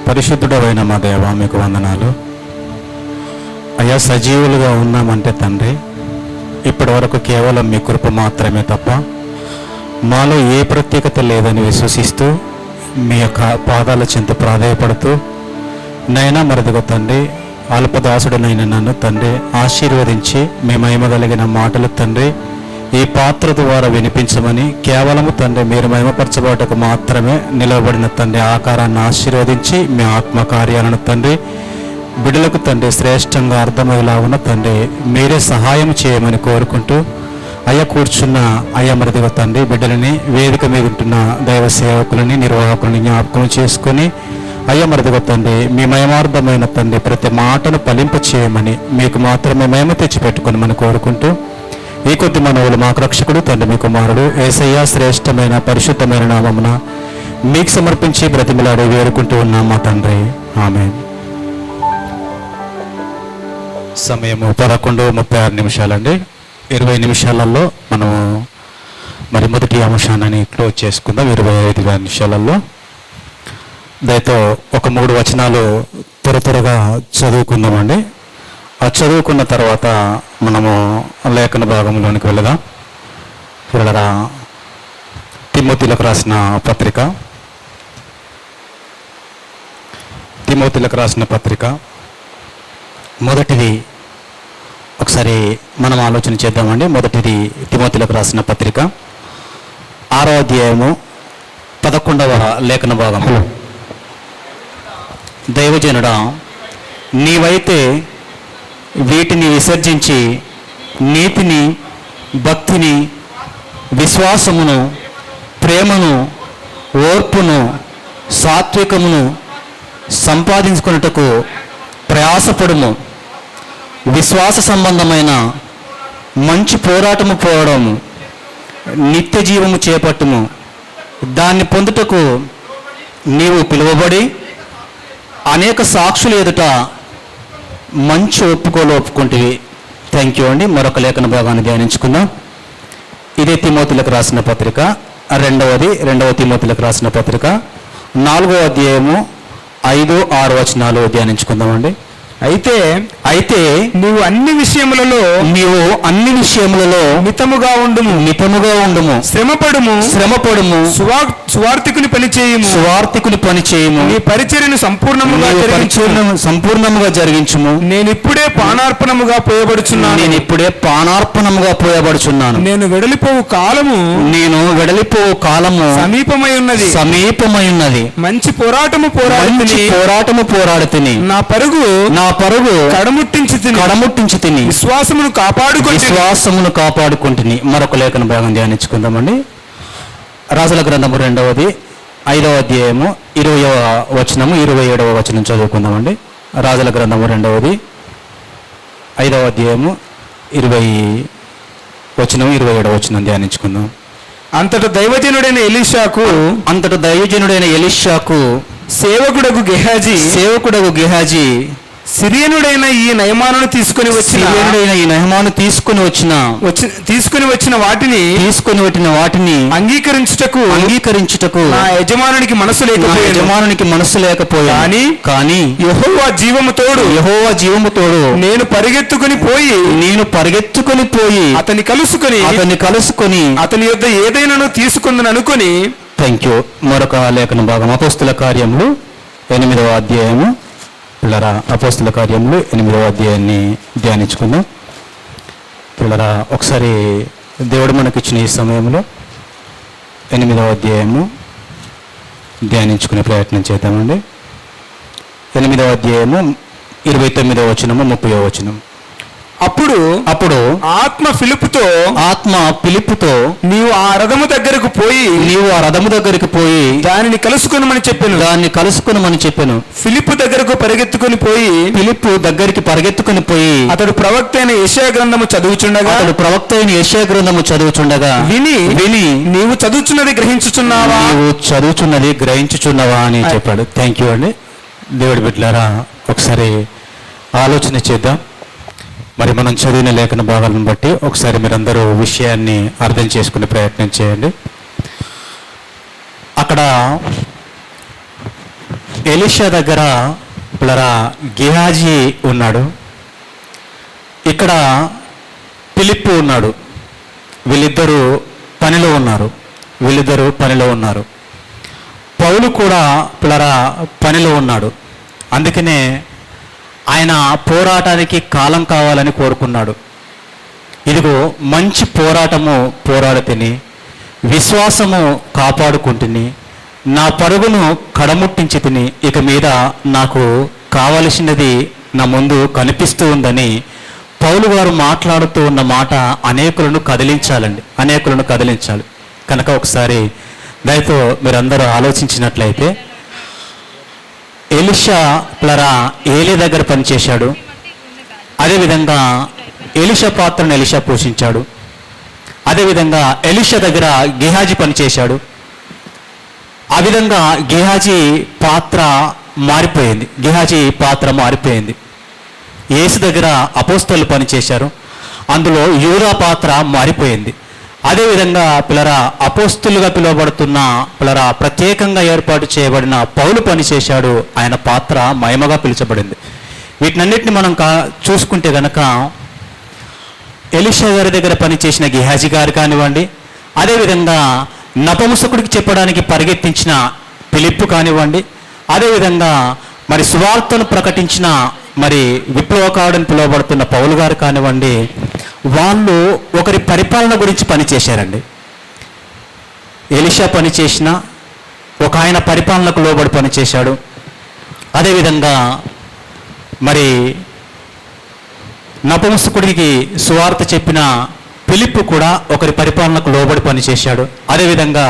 పరిశుద్ధుడైన మా దేవ, మీకు వందనాలు అయ్యా. సజీవులుగా ఉన్నామంటే తండ్రి, ఇప్పటి వరకు కేవలం మీ కృప మాత్రమే తప్ప మాలో ఏ ప్రత్యేకత లేదని విశ్వసిస్తూ మీ యొక్క పాదాల చెంత ప్రాధేయపడుతూ, నైనా మరదిగో తండ్రి, అల్పదాసుడునైన నన్ను తండ్రి ఆశీర్వదించి మీ మహిమ కలిగిన మాటలు తండ్రి ఈ పాత్ర ద్వారా వినిపించమని, కేవలము తండ్రి మీరు మహిమపరచబడటకు మాత్రమే నిలవబడిన తండ్రి ఆకారాన్ని ఆశీర్వదించి మీ ఆత్మకార్యాలను తండ్రి బిడ్డలకు తండ్రి శ్రేష్టంగా అర్థమయ్యేలాగున తండ్రి మీరే సహాయం చేయమని కోరుకుంటూ, అయ్యా కూర్చున్న అయ్యా మరిదిగా తండ్రి బిడ్డలని, వేదిక మీద ఉంటున్న దైవ సేవకులని, నిర్వాహకులని జ్ఞాపకం చేసుకొని అయ్యా మరిదిగా తండ్రి మీ మహిమార్థమైన తండ్రి ప్రతి మాటను ఫలింప చేయమని, మీకు మాత్రమే మహిమ తెచ్చిపెట్టుకొని మనం కోరుకుంటూ, ఈ కొద్ది మనవులు మాకు రక్షకుడు తండ్రి మీ కుమారుడు యేసయ్య శ్రేష్టమైన పరిశుద్ధమైన నామమున మీకు సమర్పించి బ్రతిమలాడి వేడుకుంటూ ఉన్నాం మా తండ్రి, ఆమేన్. సమయము 11:36 20 నిమిషాలలో మనము మరి మొదటి అంశాన్ని క్లోజ్ చేసుకుందాం. 25 నిమిషాలలో దయతో ఒక 3 వచనాలు త్వరగా చదువుకుందామండి. ఆ చదువుకున్న తర్వాత మనము లేఖన భాగంలోనికి వెళదాం. పిల్లరా, తిమోతిలకు రాసిన పత్రిక మొదటిది ఒకసారి మనం ఆలోచన చేద్దామండి. మొదటిది తిమోతిలకు రాసిన పత్రిక 6వ అధ్యాయము 11వ లేఖన భాగం. దైవజనుడా, నీవైతే వీటిని విసర్జించి నీతిని, భక్తిని, విశ్వాసమును, ప్రేమను, ఓర్పును, సాత్వికమును సంపాదించుకున్నటకు ప్రయాసపడుము. విశ్వాస సంబంధమైన మంచి పోరాటము పోవడము, నిత్య జీవము చేపట్టుము. దాన్ని పొందుటకు నీవు పిలువబడి అనేక సాక్షులు ఎదుట మంచి ఒప్పుకుంటివి. థ్యాంక్ యూ అండి. మరొక లేఖన భాగాన్ని ధ్యానించుకుందాం. ఇదే తిమోతిలకు రాసిన పత్రిక, రెండవ తిమోతిలకు రాసిన పత్రిక 4వ అధ్యాయము 5, 6 వచనాలు ధ్యానించుకుందామండి. అయితే నీవు అన్ని విషయములలో మితముగా ఉండుము, శ్రమపడుము, సువార్తికుని పని చేయుము, నీ పరిచర్యను సంపూర్ణముగా జరిగించుము. నేను ఇప్పుడే పానార్పణముగా పోయబడుచున్నాను. నేను వెడలిపోవు కాలము సమీపమై ఉన్నది. మంచి పోరాటము పోరాడుతుని నా పరుగు కడముట్టించి తిని విశ్వాసమును కాపాడుకుంటుని. మరొక లేఖన భాగం ధ్యానించుకుందామండి. రాజుల గ్రంథము 5వ అధ్యాయము 20వ వచనము 27వ వచనం చదువుకుందామండి. రాజుల గ్రంథము 5వ అధ్యాయము 20 వచనం 27వ వచనం ధ్యానించుకుందాం. అంతట దైవజనుడైన ఎలీషాకు సేవకుడగు గెహాజీ సిరియనుడైన ఈ నయమానును తీసుకుని వచ్చిన వాటిని అంగీకరించుటకు నా యజమానునికి మనసు లేకపోయా. కానీ యెహోవా జీవము తోడు నేను పరిగెత్తుకుని పోయి అతని కలుసుకొని అతని యొద్ద ఏదైనా తీసుకుందని అనుకుని. Thank you. మరొక లేఖన భాగం అపోస్తుల కార్యములు 8వ అధ్యాయము. పిల్లరా, అపోస్తుల కార్యములు 8వ అధ్యాయాన్ని ధ్యానించుకుందాం. పిల్లరా, ఒకసారి దేవుడు మనకిచ్చిన ఈ సమయంలో 8వ అధ్యాయము ధ్యానించుకునే ప్రయత్నం చేద్దామండి. 8వ అధ్యాయము 29వ వచనము 30వ వచనం. అప్పుడు ఆత్మ ఫిలిప్పుతో నీవు ఆ రథము దగ్గరకు పోయి దానిని కలుసుకొనమని చెప్పాను. ఫిలిప్పు దగ్గరకు పరిగెత్తుకొని పోయి అతడు ప్రవక్త అయిన యెషయా గ్రంథము చదువుచుండగా విని నీవు చదువుచున్నది గ్రహించుచున్నావా అని చెప్పాడు. థ్యాంక్ యూ అండి. దేవుడి బిడ్డలారా, ఒకసారి ఆలోచన చేద్దాం. మరి మనం చదివిన లేఖన భాగాలను బట్టి ఒకసారి మీరందరూ విషయాన్ని అర్థం చేసుకునే ప్రయత్నం చేయండి. అక్కడ ఎలీషా దగ్గర పిల్లరా గెహాజీ ఉన్నాడు, ఇక్కడ ఫిలిప్పు ఉన్నాడు. వీళ్ళిద్దరూ పనిలో ఉన్నారు. పౌలు కూడా పిల్లరా పనిలో ఉన్నాడు. అందుకనే ఆయన పోరాటానికి కాలం కావాలని కోరుకున్నాడు. ఇదిగో మంచి పోరాటము పోరాడుతిని, విశ్వాసము కాపాడుకుంటుని, నా పరుగును కడముట్టించి తిని, ఇక మీద నాకు కావలసినది నా ముందు కనిపిస్తూ ఉందని పౌలు గారు మాట్లాడుతూ ఉన్న మాట అనేకులను కదిలించాలి. కనుక ఒకసారి దయతో మీరందరూ ఆలోచించినట్లయితే, ఎలీషా పిల్లరా ఏలీ దగ్గర పనిచేశాడు. అదేవిధంగా ఎలీషా పాత్రను ఎలీషా పోషించాడు. అదేవిధంగా ఎలీషా దగ్గర గెహాజీ పనిచేశాడు. ఆ విధంగా గెహాజీ పాత్ర మారిపోయింది. యేసు దగ్గర అపోస్తలు పనిచేశారు, అందులో యూదా పాత్ర మారిపోయింది. అదేవిధంగా పిల్లరా అపోస్తులుగా పిలువబడుతున్న పిల్లరా ప్రత్యేకంగా ఏర్పాటు చేయబడిన పౌలు పనిచేశాడు, ఆయన పాత్ర మహిమగా పిలుచబడింది. వీటినన్నిటిని మనం చూసుకుంటే గనక ఎలీషా గారి దగ్గర పనిచేసిన గెహాజీ గారు కానివ్వండి, అదేవిధంగా నపుంసకుడికి చెప్పడానికి పరిగెత్తించిన ఫిలిప్పు కానివ్వండి, అదేవిధంగా మరి సువార్తను ప్రకటించిన మరి విప్లవకారుడని పిలువబడుతున్న పౌలు గారు కానివ్వండి, వాళ్ళు ఒకరి పరిపాలన గురించి పనిచేశారండి. ఎలీషా పనిచేసిన ఒక ఆయన పరిపాలనకు లోబడి పనిచేశాడు. అదేవిధంగా మరి నపుంసకుడికి సువార్త చెప్పిన ఫిలిప్పు కూడా ఒకరి పరిపాలనకు లోబడి పనిచేశాడు. అదేవిధంగా